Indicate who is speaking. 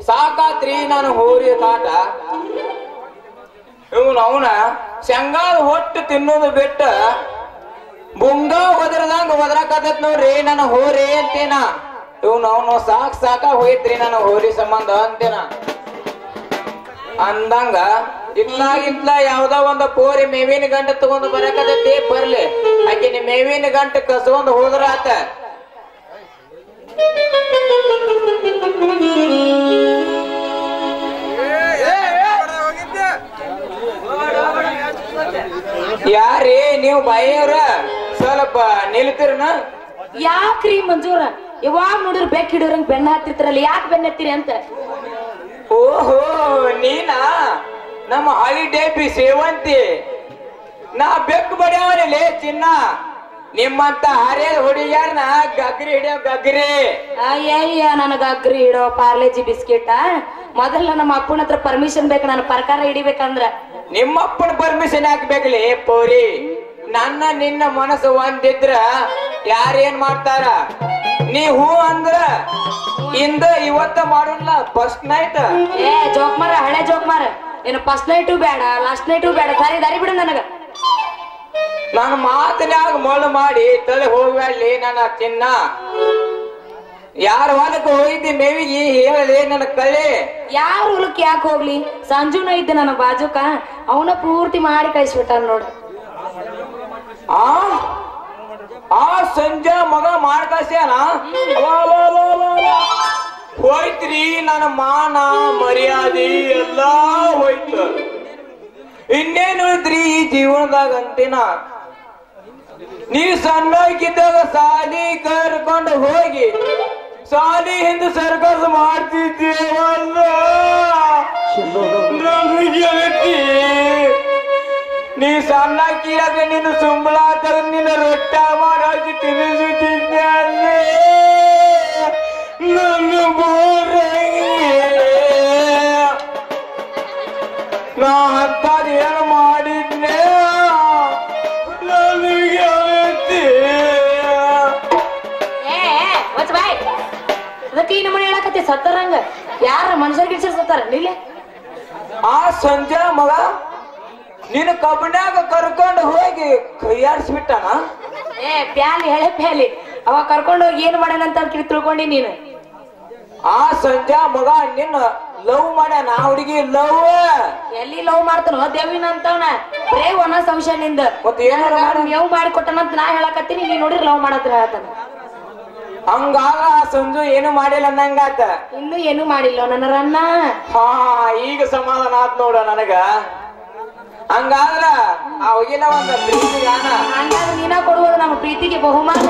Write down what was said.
Speaker 1: ಸಾಕಾತ್ರಿ ನಾನು ಹೋರಿ ಕಾಟ ಇವನು ಅವನ ಶಂಗಾದ ಹೊಟ್ಟು ತಿನ್ನೋದು ಬಿಟ್ಟ ಬುಂಗ ಒದರದಂಗ ಒದರಾಕತ್ ನೋಡ್ರಿ ನನ್ನ ಹೋರಿ ಅಂತೇನ ಇವನು ಅವನು ಸಾಕ ಹೋಯ್ತ್ರಿ ನನ್ನ ಹೋರಿ ಸಂಬಂಧ ಅಂತೇನ ಅಂದಂಗ ಇತ್ಲ ಯಾವ್ದೋ ಒಂದು ಪೋರಿ ಮೇವಿನ ಗಂಟ ತಗೊಂಡು ಬರಕತೈತಿ ಬರ್ಲಿ ಆಕೆ ನಿಮ್ ಮೇವಿನ ಗಂಟ ಕಸ್ಕೊಂಡ್ ಹೋದ್ರ ಆತ ಯಾರೇ ನೀವು ಬಾಯಿಯವ್ರ ಸ್ವಲ್ಪ ನಿಲ್ತಿರನ
Speaker 2: ಯಾಕ್ರಿ ಮಂಜೂರ ಯಾವಾಗ ನೋಡಿರ್ ಬೆಕ್ ಹಿಡಿಯೋರಂಗ್ ಬೆನ್ನ ಹತ್ತಿರ್ತಾರಲ್ಲ ಯಾಕೆ ಬೆನ್ನ ಹತ್ತಿರಿ ಅಂತ
Speaker 1: ಓಹೋ ನೀನಾ ನಮ್ಮ ಹಾಲಿಡೇ ಸೇವಂತಿ ನಾ ಬೆಕ್ಕು ಬಡಿಯವನೇ ಚಿನ್ನ ನಿಮ್ಮಂತ ಹರಿಯದ ಹುಡುಗ್ಯಾರನ ಗಗ್ರಿ ಹಿಡಿಯೋ ಗಗ್ರಿ
Speaker 2: ಅಯ್ಯ ನನಗ ಅಗ್ರಿ ಹಿಡೋ ಪಾರ್ಲೇಜಿ ಬಿಸ್ಕೆಟ್ ಮೊದಲ ನಮ್ಮ ಅಪ್ಪನ ಹತ್ರ ಪರ್ಮಿಷನ್ ಬೇಕು ನಾನು ಪ್ರಕಾರ ಹಿಡಿಬೇಕಂದ್ರ
Speaker 1: ನಿಮ್ಮಪ್ಪನ ಪರ್ಮಿಷನ್ ಹಾಕ್ಬೇಕಲಿ ಪೋರಿ ನನ್ನ ನಿನ್ನ ಮನಸ್ಸು ಒಂದಿದ್ರ ಯಾರೇನ್ ಮಾಡ್ತಾರ ನೀ ಹೂ ಅಂದ್ರ ಇಂದ ಇವತ್ತ ಮಾಡೋಣ ಫಸ್ಟ್ ನೈಟ್
Speaker 2: ಜೋಕ್ ಮಾರ ಹಳೆ ಜೋಕ್ ಮಾರ ಏನು ಫಸ್ಟ್ ನೈಟು ಬೇಡ ಲಾಸ್ಟ್ ನೈಟು ಬೇಡ ದಾರಿ ಬಿಡು ನನಗ
Speaker 1: ನಾನು ಮಾತನ್ಯಾಗ ಮೊಳು ಮಾಡಿ ತಲೆ ಹೋಗ್ಬೇಡ್ಲಿ ನನ್ನ ಚಿನ್ನ ಯಾರ ಹೊಲಕ್ಕೆ ಹೋಗಿದ್ದಿ ಮೇವಿಗೆ ಹೇಳಿ ನನ್ನ ಕಳೆ
Speaker 2: ಯಾರ ಹೊಲಕ್ಕೆ ಯಾಕೆ ಹೋಗ್ಲಿ ಸಂಜುನ ಇದ್ದ ನನ್ನ ಬಾಜುಕ ಅವನ ಪೂರ್ತಿ ಮಾಡಿ ಕಳಿಸ್ಬಿಟ್ಟ ನೋಡು
Speaker 1: ಆ ಸಂಜೆ ಮಗ ಮಾಡ್ಕಸ್ಯಾನ ಹೋಯ್ತ್ರಿ ನನ್ನ ಮಾನ ಮರ್ಯಾದೆ ಎಲ್ಲಾ ಹೋಯ್ತು ಇನ್ನೇನು ಉಳಿದ್ರಿ ಈ ಜೀವನದಾಗ ಅಂತಿನ ನೀ ಸಣ್ಣಗಿದ್ದಾಗ ಸಾಲಿ ಕರ್ಕೊಂಡು ಹೋಗಿ ಸಾಲಿ ಹಿಂದೆ ಸರ್ಕಸ್ ಮಾಡ್ತಿದ್ದೇವಲ್ಲ ನೀ ಸಣ್ಣಕ್ಕಿಯಾಗ ನಿನ್ನ ಸುಂಬಳ ತಗ ನಿನ್ನ ರೊಟ್ಟ ಮಾಡಿ ತಿನ್ನಿಸುತ್ತಿದ್ದೆ ಅಲ್ಲೇ ನನ್ನ ನಾ ಅಂತದ್ ಏನು ಮಾಡಿದ್ನೆ ನನಗೆ
Speaker 2: ಅದಕ್ಕೆ ಈ ನಮ್ಮನೆ ಹೇಳಕತ್ತಿ ಸತ್ತರಂಗ ಯಾರ ಮನುಷ್ಯರ್ ಗಿಡ್ಸರ್ ಸತ್ತಾರ ನಿಲ್ಲೆ
Speaker 1: ಆ ಸಂಜೆ ಮಗ ನೀನು ಕಬ್ಬನ್ಯಾಗ ಕರ್ಕೊಂಡು ಹೋಗಿ ಕೈಯಾಡಿಸ್ಬಿಟ್ಟಾನ
Speaker 2: ಪ್ಯಾಲಿ ಹಳೆ ಪ್ಯಾಲಿ ಅವ ಕರ್ಕೊಂಡು ಹೋಗಿ ಏನ್ ಮಾಡ್ಯಾನಂತ ತಿಳ್ಕೊಂಡಿ ನೀನು
Speaker 1: ಆ ಸಂಜೆ ಮಗ ನಿನ್ನ ಲವ್ ಮಾಡ್ಯಾನ ಹುಡುಗಿ ಲವ್
Speaker 2: ಎಲ್ಲಿ ಲವ್ ಮಾಡ್ತಾನೋ ದೇವಿನ ಅಂತವನ ಬರೇ ಒಣ ಸಂಶಯ ನಿಂದ
Speaker 1: ಮತ್ತೆ ಏನಾರ
Speaker 2: ಮೇವ್ ಮಾಡಿ ಕೊಟ್ಟನಂತ ನಾ ಹೇಳಕತ್ತೀನಿ ನೀ ನೋಡಿರ್ ಲವ್ ಮಾಡತ್ರ ಹೇಳ್ತಾನ
Speaker 1: ಹಂಗಾಗ ಆ ಸಂಜು ಏನು ಮಾಡಿಲ್ಲ ಅನ್ನಂಗಾತ
Speaker 2: ಇನ್ನು ಏನು ಮಾಡಿಲ್ಲ ನನ್ನ ರನ್ನ
Speaker 1: ಈಗ ಸಮಾಧಾನ ಆತ್ ನೋಡ ನನಗ ಹಂಗಾದ್ರ ಆ ಹೋಗಿಲ್ಲ ಒಂದ ಪ್ರೀತಿ ಗಾನ
Speaker 2: ಹಂಗಾದ್ರೆ ನೀನ ಕೊಡುವುದು ನಮ್ಮ ಪ್ರೀತಿಗೆ ಬಹುಮಾನ